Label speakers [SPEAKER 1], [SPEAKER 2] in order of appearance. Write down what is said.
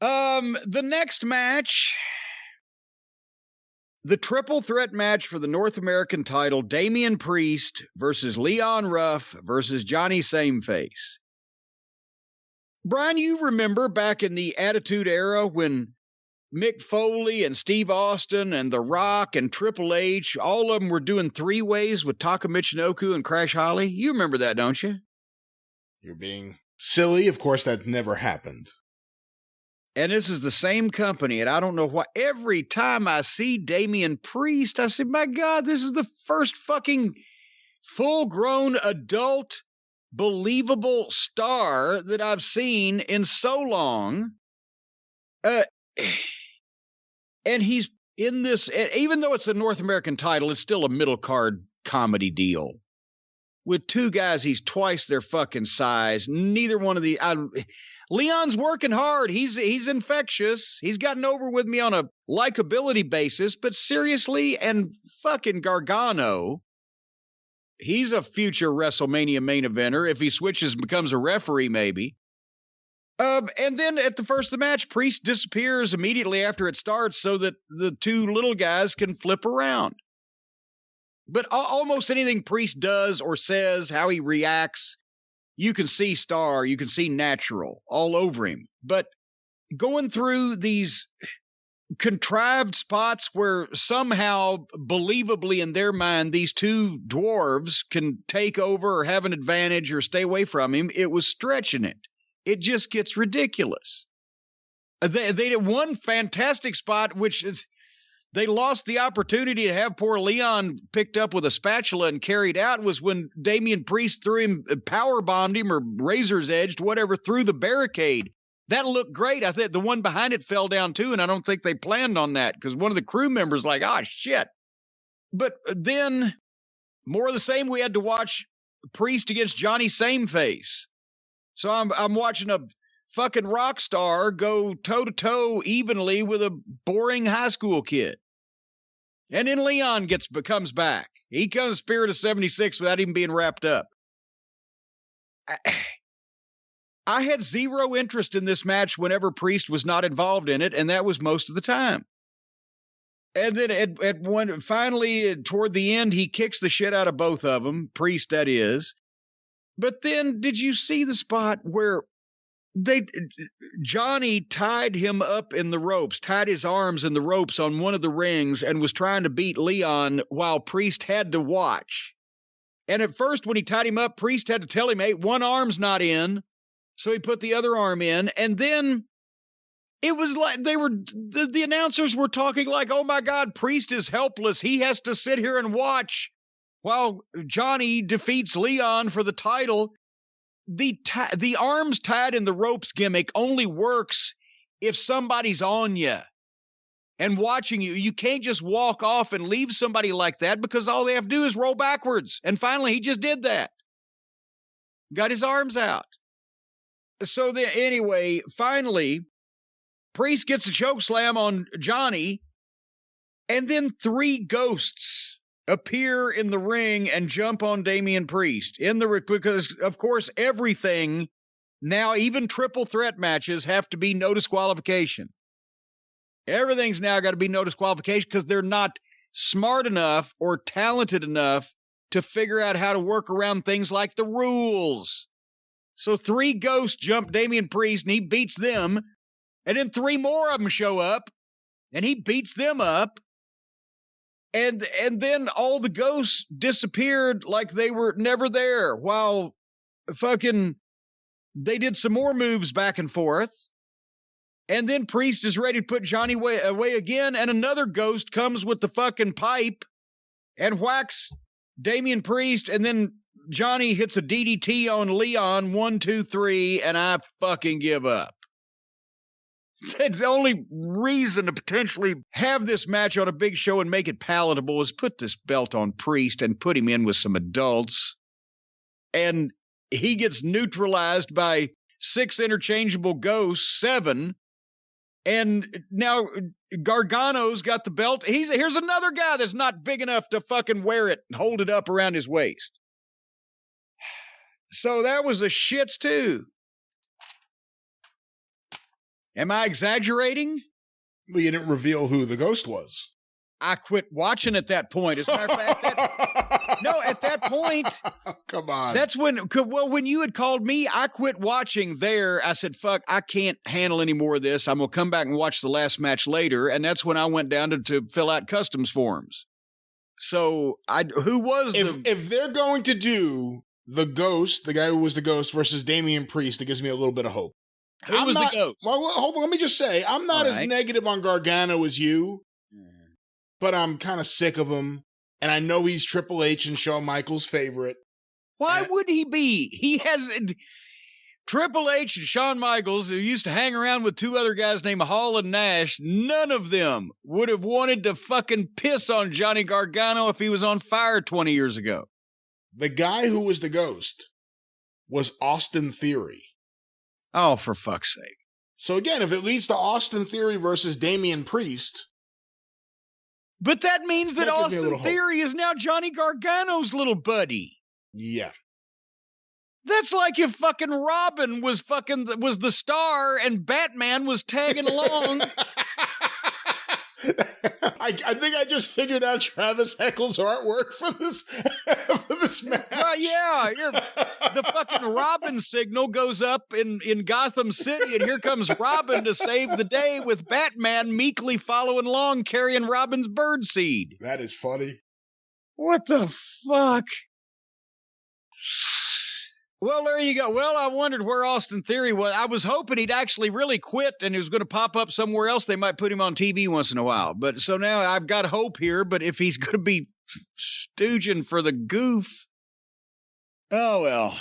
[SPEAKER 1] The next match, the triple threat match for the North American title, Damian Priest versus Leon Ruff versus Johnny Sameface. Brian, you remember back in the Attitude Era when Mick Foley and Steve Austin and The Rock and Triple H, all of them were doing three-ways with Taka Michinoku and Crash Holly? You remember that, don't you?
[SPEAKER 2] You're being silly. Of course, that never happened.
[SPEAKER 1] And this is the same company, and I don't know why. Every time I see Damian Priest, I say, my God, this is the first fucking full-grown adult believable star that I've seen in so long. And he's in this, even though it's a North American title, it's still a middle card comedy deal. With two guys, he's twice their fucking size. Neither one of the... Leon's working hard. He's infectious. He's gotten over with me on a likability basis, but seriously, and fucking Gargano, he's a future WrestleMania main eventer if he switches and becomes a referee, maybe. And then at the first of the match, Priest disappears immediately after it starts so that the two little guys can flip around. But almost anything Priest does or says, how he reacts, you can see star, you can see natural all over him. But going through these contrived spots where somehow, believably in their mind, these two dwarves can take over or have an advantage or stay away from him, it was stretching it. It just gets ridiculous. They did one fantastic spot, which is, they lost the opportunity to have poor Leon picked up with a spatula and carried out, was when Damian Priest threw him, power bombed him or razor's edged, whatever, through the barricade. That looked great. I think the one behind it fell down too, and I don't think they planned on that because one of the crew members like, shit. But then more of the same, we had to watch Priest against Johnny Sameface. So I'm watching a fucking rock star go toe-to-toe evenly with a boring high school kid. And then Leon comes back. He comes Spirit of 76 without even being wrapped up. I had zero interest in this match whenever Priest was not involved in it, and that was most of the time. And then finally, toward the end, he kicks the shit out of both of them, Priest that is. But then, did you see the spot where Johnny tied him up in the ropes, tied his arms in the ropes on one of the rings and was trying to beat Leon while Priest had to watch. And at first, when he tied him up, Priest had to tell him, hey, one arm's not in. So he put the other arm in. And then it was like the announcers were talking like, oh my God, Priest is helpless. He has to sit here and watch while Johnny defeats Leon for the title. The arms tied in the ropes gimmick only works if somebody's on you and watching you. You can't just walk off and leave somebody like that because all they have to do is roll backwards. And finally, he just did that. Got his arms out. So then, anyway, finally, Priest gets a choke slam on Johnny, and then three ghosts appear in the ring and jump on Damian Priest because, of course, everything now, even triple threat matches, have to be no disqualification. Everything's now got to be no disqualification because they're not smart enough or talented enough to figure out how to work around things like the rules. So three ghosts jump Damian Priest and he beats them, and then three more of them show up and he beats them up. And then all the ghosts disappeared like they were never there while fucking they did some more moves back and forth. And then Priest is ready to put Johnny away again, and another ghost comes with the fucking pipe and whacks Damian Priest, and then Johnny hits a DDT on Leon, 1, 2, 3, and I fucking give up. The only reason to potentially have this match on a big show and make it palatable is put this belt on Priest and put him in with some adults. And he gets neutralized by 6 interchangeable ghosts, 7. And now Gargano's got the belt. Here's another guy that's not big enough to fucking wear it and hold it up around his waist. So that was the shits too. Am I exaggerating?
[SPEAKER 2] Well, you didn't reveal who the ghost was.
[SPEAKER 1] I quit watching at that point. As a matter of fact, at that point.
[SPEAKER 2] Come on.
[SPEAKER 1] That's when you had called me, I quit watching there. I said, fuck, I can't handle any more of this. I'm going to come back and watch the last match later. And that's when I went down to fill out customs forms. So if
[SPEAKER 2] they're going to do the ghost, the guy who was the ghost versus Damian Priest, it gives me a little bit of hope.
[SPEAKER 1] Who was the ghost?
[SPEAKER 2] Well, hold on. Let me just say, I'm not as negative on Gargano as you, but I'm kind of sick of him. And I know he's Triple H and Shawn Michaels' favorite.
[SPEAKER 1] Why would he be? He has Triple H and Shawn Michaels, who used to hang around with two other guys named Hall and Nash. None of them would have wanted to fucking piss on Johnny Gargano if he was on fire 20 years ago.
[SPEAKER 2] The guy who was the ghost was Austin Theory.
[SPEAKER 1] Oh, for fuck's sake.
[SPEAKER 2] So again, if it leads to Austin Theory versus Damian Priest.
[SPEAKER 1] But that means that Austin Theory is now Johnny Gargano's little buddy.
[SPEAKER 2] Yeah.
[SPEAKER 1] That's like if fucking Robin was the star and Batman was tagging along.
[SPEAKER 2] I think I just figured out Travis Heckel's artwork for this match.
[SPEAKER 1] Well, yeah, the fucking Robin signal goes up in Gotham City, and here comes Robin to save the day with Batman meekly following along, carrying Robin's birdseed.
[SPEAKER 2] That is funny.
[SPEAKER 1] What the fuck? Well, there you go. Well, I wondered where Austin Theory was. I was hoping he'd actually really quit and he was going to pop up somewhere else. They might put him on TV once in a while. But so now I've got hope here. But if he's going to be stooging for the goof, oh well.